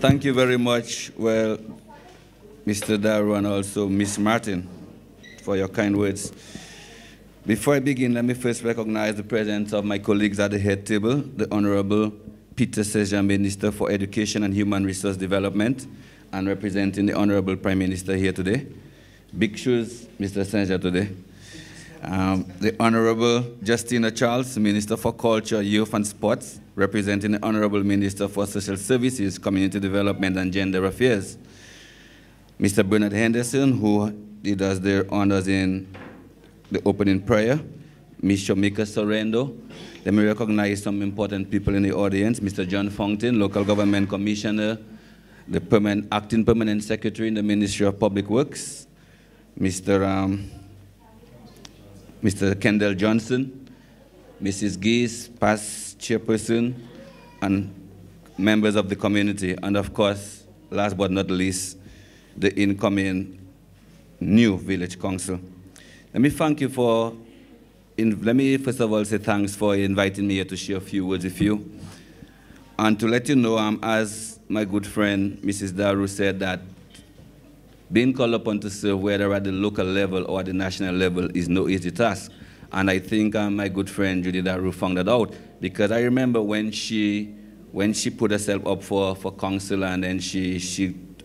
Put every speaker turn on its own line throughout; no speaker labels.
Thank you very much, well, Mr. Darroux and also Ms. Martin, for your kind words. Before I begin, let me first recognize the presence of my colleagues at the head table, the Honourable Petite, Minister for Education and Human Resource Development, and representing the Honourable Prime Minister here today. Big shoes, Mr. Senator, today. The Honourable Justina Charles, Minister for Culture, Youth and Sports, representing the Honourable Minister for Social Services, Community Development and Gender Affairs. Mr. Bernard Henderson, who did us their honors in the opening prayer. Ms. Shomika Sorrendo. Let me recognize some important people in the audience. Mr. John Fountain, Local Government Commissioner, the Acting Permanent Secretary in the Ministry of Public Works. Mr. Kendall Johnson, Mrs. Geese, past chairperson, and members of the community, and of course, last but not least, the incoming new village council. Let me thank you for, let me first of all say thanks for inviting me here to share a few words with you. And to let you know, as my good friend Mrs. Darroux said, that being called upon to serve, whether at the local level or at the national level, is no easy task. And I think my good friend Judy Darroux found that out, because I remember when she put herself up for council, and then she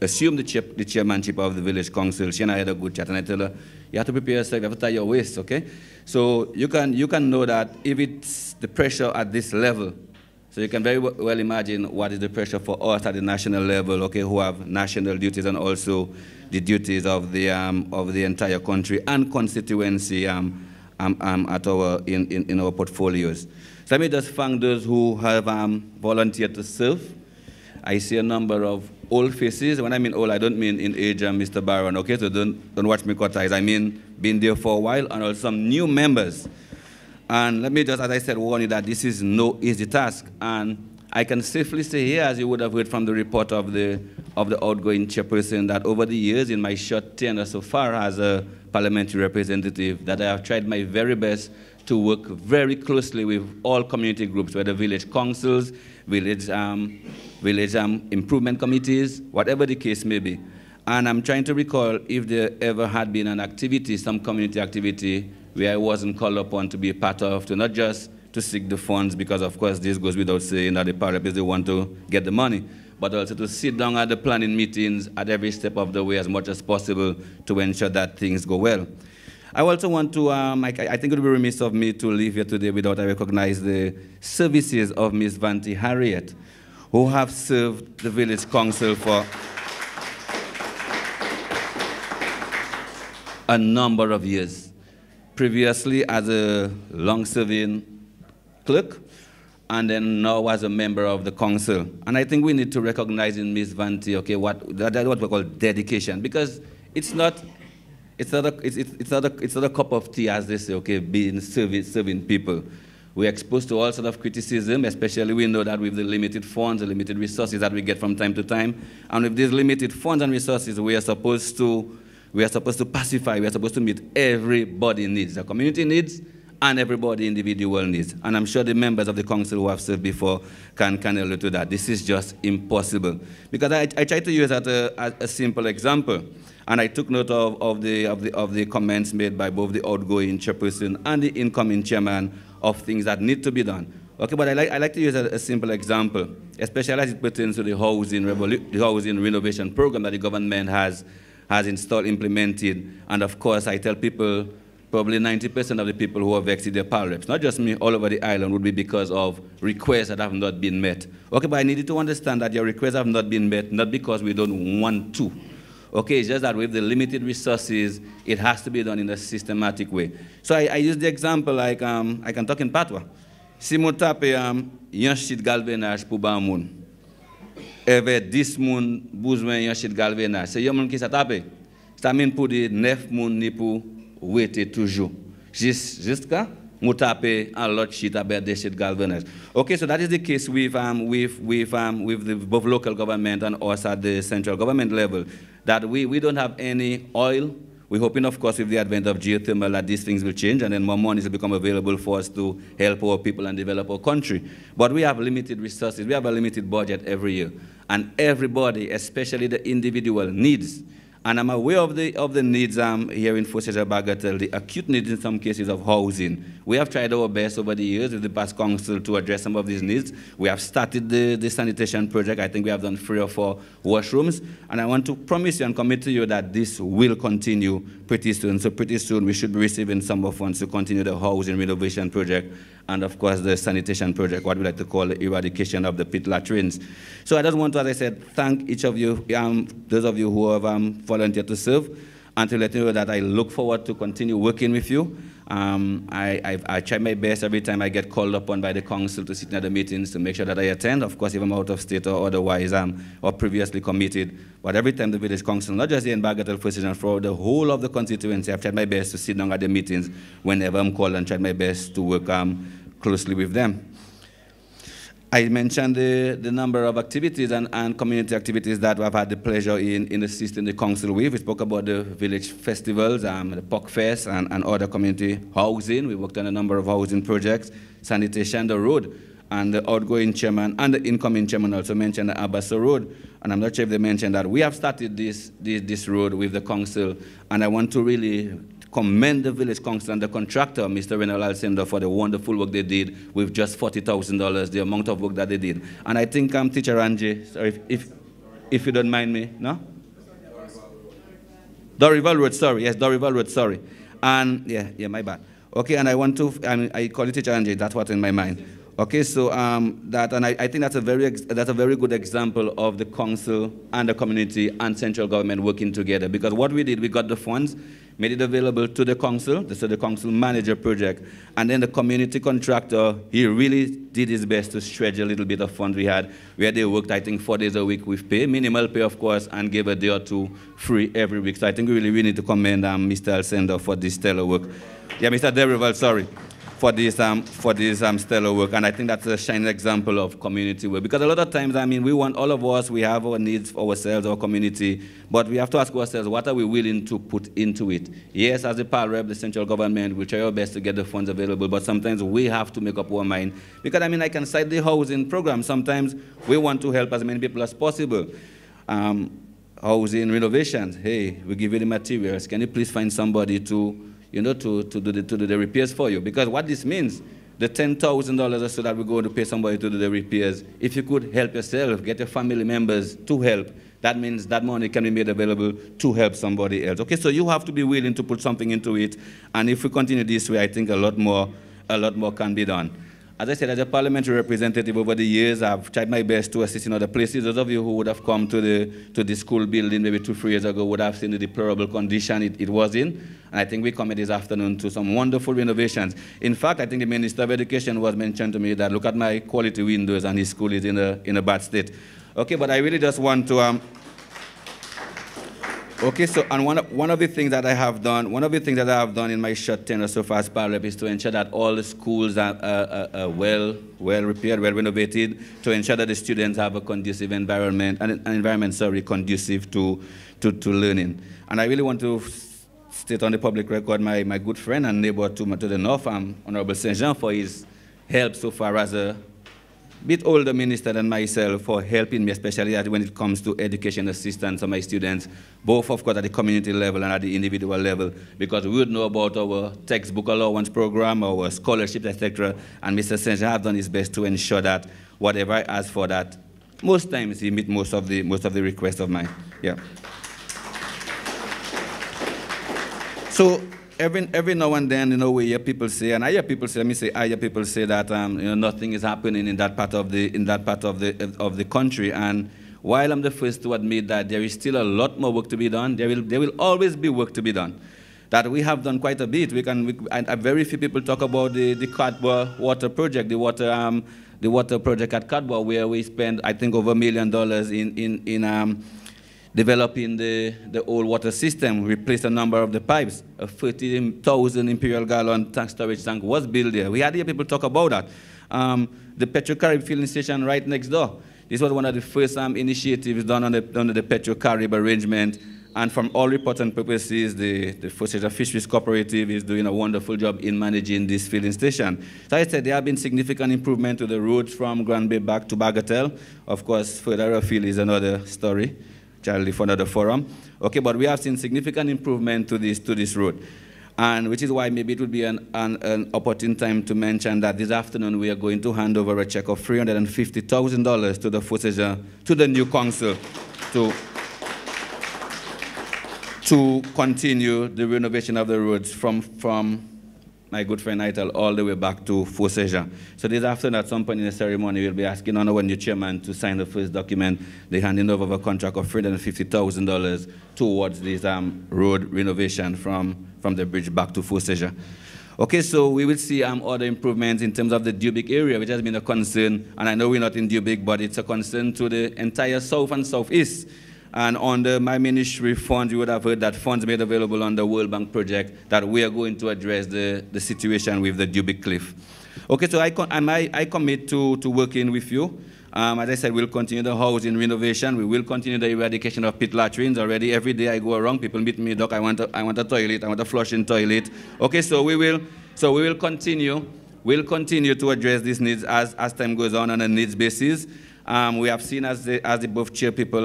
assumed the chairmanship of the village council. She and I had a good chat, and I told her, you have to prepare yourself, you have to tie your waist, okay? So you can know that if it's the pressure at this level, so you can very well imagine what is the pressure for us at the national level, okay, who have national duties and also the duties of the entire country and constituency in our portfolios. So let me just thank those who have volunteered to serve. I see a number of old faces. When I mean old, I don't mean in age, Mr. Barron, okay? So don't watch me cut ties. I mean been there for a while, and also some new members. And let me just, as I said, warn you that this is no easy task. And I can safely say here, as you would have heard from the report of the outgoing chairperson, that over the years, in my short tenure so far as a parliamentary representative, that I have tried my very best to work very closely with all community groups, whether village councils, village improvement committees, whatever the case may be. And I'm trying to recall if there ever had been an activity, some community activity, where I wasn't called upon to be a part of, to not just to seek the funds, because of course this goes without saying that the parliament, they want to get the money, but also to sit down at the planning meetings at every step of the way as much as possible to ensure that things go well. I also want to, I think it would be remiss of me to leave here today without I recognize the services of Ms. Vanti Harriet, who have served the village council for a number of years. Previously as a long-serving clerk, and then now as a member of the council. And I think we need to recognize in Ms. Vanti, okay, what we call dedication, because it's not a cup of tea, as they say, okay, being serving people. We're exposed to all sorts of criticism, especially we know that with the limited funds, the limited resources that we get from time to time. And with these limited funds and resources, we are supposed to pacify, we are supposed to meet everybody's needs, the community needs and everybody's individual needs. And I'm sure the members of the council who have served before can allude to that. This is just impossible. Because I try to use that as a simple example. And I took note of the comments made by both the outgoing chairperson and the incoming chairman of things that need to be done. Okay, but I like to use a simple example, especially as it pertains to the housing renovation program that the government has installed, implemented. And of course, I tell people, probably 90% of the people who have exited their power reps, not just me, all over the island, would be because of requests that have not been met. Okay, but I needed to understand that your requests have not been met, not because we don't want to. Okay, it's just that with the limited resources, it has to be done in a systematic way. So I use the example like, I can talk in Patois. Si mon tape yon chit galvenage pou ba moun, eve 10 moun besoin yon chit galvenage. C'est yon moun qui sa tape. Ça mean pour de 9 moun ni pour waiter toujours. Jusqu'à mon tape en lot chit about the chit galvenage. Okay, so that is the case with both local government and us at the central government level. That we don't have any oil, We're hoping, of course, with the advent of geothermal that these things will change and then more money will become available for us to help our people and develop our country. But we have limited resources. We have a limited budget every year. And everybody, especially the individual, needs. And I'm aware of the needs here in Fosseja Bagatelle, the acute needs in some cases of housing. We have tried our best over the years with the past council to address some of these needs. We have started the sanitation project. I think we have done 3 or 4 washrooms. And I want to promise you and commit to you that this will continue pretty soon. So pretty soon we should be receiving some of funds to continue the housing renovation project and, of course, the sanitation project, what we like to call the eradication of the pit latrines. So I just want to, as I said, thank each of you, those of you who have volunteered to serve, and to let you know that I look forward to continue working with you. I try my best every time I get called upon by the council to sit in the meetings to make sure that I attend, of course, if I'm out of state or otherwise, or previously committed. But every time the village council, not just here in Bagatelle First Region, for the whole of the constituency, I've tried my best to sit down at the meetings whenever I'm called and tried my best to work closely with them. I mentioned the number of activities and community activities that I've had the pleasure in assisting the council with. We spoke about the village festivals, the Puck Fest, and other community housing. We worked on a number of housing projects, sanitation, the road, and the outgoing chairman and the incoming chairman also mentioned the Abassa Road. And I'm not sure if they mentioned that. We have started this road with the council, and I want to really commend the village council and the contractor, Mr. Renal Alcindor, for the wonderful work they did with just $40,000, the amount of work that they did. And I think Teacher Angie, sorry, if you don't mind me, no? Dorival Road, sorry. Yes, Dorival Road, sorry. And, yeah, my bad. Okay, and I want to, I call it Teacher Angie, that's what's in my mind. Okay, so I think that's a very good example of the council and the community and central government working together. Because what we did, we got the funds, made it available to the council, so the council managed a project, and then the community contractor, he really did his best to stretch a little bit of funds we had, where they worked, I think, 4 days a week with pay, minimal pay, of course, and gave a day or 2 free every week. So I think we really need to commend Mr. Alcindor for this stellar work. Yeah, Mr. Derival, sorry. For this stellar work, and I think that's a shining example of community work. Because a lot of times, we want all of us, we have our needs for ourselves, our community, but we have to ask ourselves, what are we willing to put into it? Yes, as a Parliamentary, the central government, we'll try our best to get the funds available, but sometimes we have to make up our mind. Because I can cite the housing program. Sometimes we want to help as many people as possible. Housing renovations, hey, we give you the materials. Can you please find somebody to do the repairs for you? Because what this means, the $10,000 or so that we're going to pay somebody to do the repairs, if you could help yourself, get your family members to help, that means that money can be made available to help somebody else. Okay, so you have to be willing to put something into it, and if we continue this way, I think a lot more can be done. As I said, as a parliamentary representative over the years, I've tried my best to assist in other places. Those of you who would have come to the school building maybe 2-3 years ago would have seen the deplorable condition it was in. And I think we come this afternoon to some wonderful renovations. In fact, I think the Minister of Education was mentioned to me that look at my quality windows and his school is in a bad state. Okay, but I really just want to okay, so and one of the things that I have done in my short tenure so far as Parliament is to ensure that all the schools are well repaired, well renovated, to ensure that the students have a conducive environment, an environment conducive to learning. And I really want to state on the public record my good friend and neighbor to the north, Honourable Saint Jean, for his help so far as a bit older minister than myself, for helping me, especially when it comes to education assistance for my students, both, of course, at the community level and at the individual level, because we would know about our textbook allowance program, our scholarships, etc. And Mr. Saint Jean has done his best to ensure that whatever I ask for, that most times he meets most of the requests of mine. Yeah. So every now and then, we hear people say, and I hear people say, that nothing is happening in that part of the country. And while I'm the first to admit that there is still a lot more work to be done, there will always be work to be done. That we have done quite a bit. Very few people talk about the Cadbois water project, the water project at Cadbois, where we spent, I think, over $1 million in developing the old water system, replaced a number of the pipes. A 30,000 imperial gallon storage tank was built there. We had here people talk about that. The Carib filling station right next door. This was one of the first initiatives done under the Carib arrangement. And from all reports and purposes, the Fosager Fisheries Cooperative is doing a wonderful job in managing this filling station. So I said there have been significant improvement to the roads from Grand Bay back to Bagatelle. Of course, further afield is another story, Charlie, for another forum. Okay, but we have seen significant improvement to this road. And which is why maybe it would be an opportune time to mention that this afternoon we are going to hand over a check of $350,000 to the Fosager, to the new council, to continue the renovation of the roads from my good friend Ital all the way back to Fosager. So this afternoon at some point in the ceremony, we'll be asking our new chairman to sign the first document, the handing over of a contract of $350,000 towards this road renovation from the bridge back to Fosager. Okay, so we will see other improvements in terms of the Dubic area, which has been a concern, and I know we're not in Dubic, but it's a concern to the entire south and southeast. And under my ministry funds, you would have heard that funds made available on the World Bank project that we are going to address the situation with the Dubic Cliff. Okay, so I commit to working with you. As I said, we'll continue the housing renovation. We will continue the eradication of pit latrines. Already every day I go around, people meet me, Doc, I want a toilet, I want a flushing toilet. Okay, so we will continue. We'll continue to address these needs as time goes on a needs basis. We have seen as the both chair people,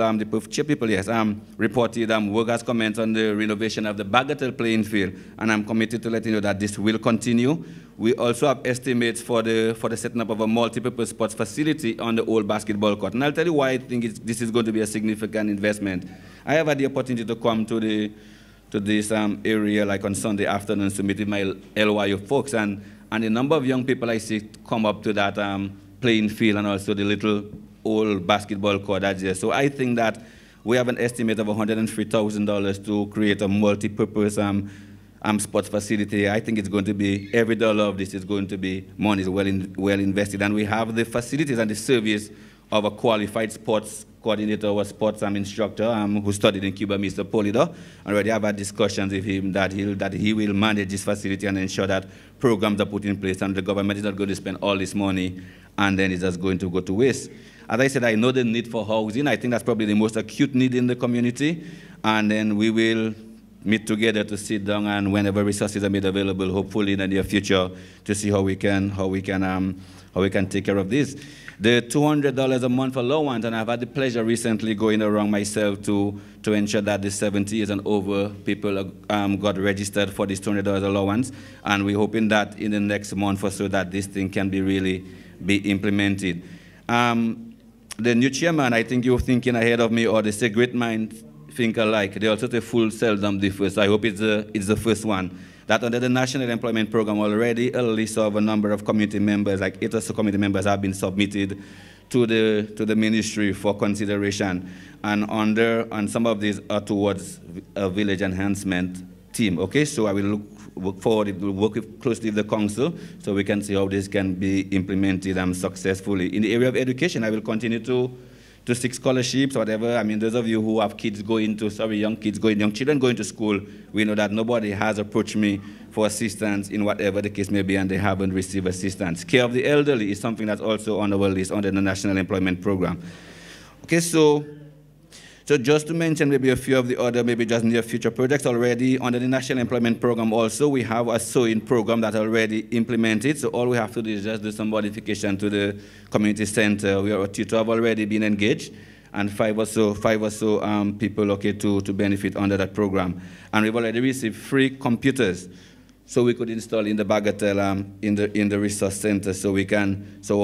reported workers' comments on the renovation of the Bagatelle playing field, and I'm committed to letting you know that this will continue. We also have estimates for the setting up of a multi-purpose sports facility on the old basketball court, and I'll tell you why I think this is going to be a significant investment. I have had the opportunity to come to this area like on Sunday afternoons to meet with my LYU folks, and the number of young people I see come up to that playing field and also the little old basketball court that's there. So I think that we have an estimate of $103,000 to create a multi-purpose sports facility. I think it's going to be, every dollar of this is going to be money well invested. And we have the facilities and the service of a qualified sports coordinator or sports instructor who studied in Cuba, Mr. Polido. Already I've had discussions with him that he will manage this facility and ensure that programs are put in place and the government is not going to spend all this money and then it's just going to go to waste. As I said, I know the need for housing. I think that's probably the most acute need in the community. And then we will meet together to sit down and whenever resources are made available, hopefully in the near future, to see how we can take care of this. The $200 a month allowance, and I've had the pleasure recently going around myself to ensure that the 70 years and over people got registered for this $200 allowance. And we're hoping that in the next month or so that this thing can be implemented. The new chairman, I think you're thinking ahead of me, or they say great minds think alike. They also say full seldom differ, so I hope it's the first one. That under the National Employment Program already, a list of a number of community members, like 8 or so community members, have been submitted to the ministry for consideration. And some of these are towards a village enhancement team. Okay, so I will work forward, we'll work closely with the council so we can see how this can be implemented successfully. In the area of education, I will continue to seek scholarships, whatever. I mean, those of you who have kids young children going to school, we know that nobody has approached me for assistance in whatever the case may be, and they haven't received assistance. Care of the elderly is something that's also on our list under the National Employment Program. Okay, so just to mention maybe a few of the other, maybe just near future projects already under the National Employment Program also, we have a sewing program that's already implemented. So all we have to do is just do some modification to the community center. We are to have already been engaged, and five or so people to benefit under that program. And we've already received free computers, so we could install in the Bagatelle in the resource center, so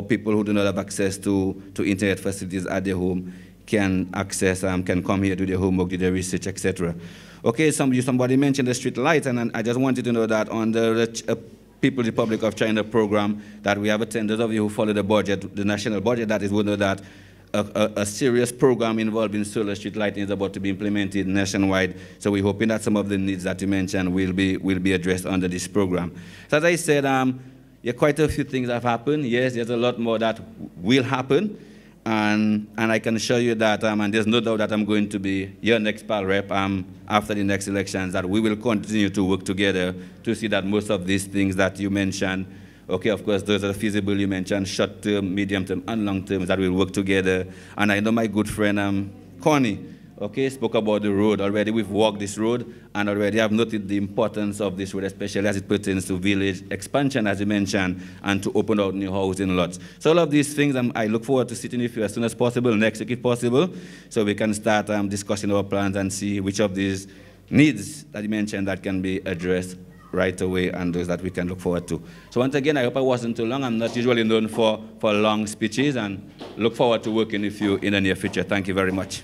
people who do not have access to internet facilities at their home can access, can come here, do their homework, do their research, etc. Okay, somebody mentioned the street lights, and I just wanted to know that on the People's Republic of China program that we have attended, those of you who follow the budget, the national budget, that is, we know that a serious program involving solar street lighting is about to be implemented nationwide. So we're hoping that some of the needs that you mentioned will be addressed under this program. So as I said, quite a few things have happened. Yes, there's a lot more that will happen. And I can assure you that, and there's no doubt that I'm going to be your next PAL rep after the next elections, that we will continue to work together to see that most of these things that you mentioned, okay, of course, those are feasible, you mentioned short-term, medium-term, and long-term, that will work together. And I know my good friend, Connie, Okay, spoke about the road. Already we've walked this road, and already I've noted the importance of this road, especially as it pertains to village expansion, as you mentioned, and to open out new housing lots. So all of these things, I look forward to sitting with you as soon as possible, next week if possible, so we can start discussing our plans and see which of these needs that you mentioned that can be addressed right away, and those that we can look forward to. So once again, I hope I wasn't too long. I'm not usually known for long speeches, and look forward to working with you in the near future. Thank you very much.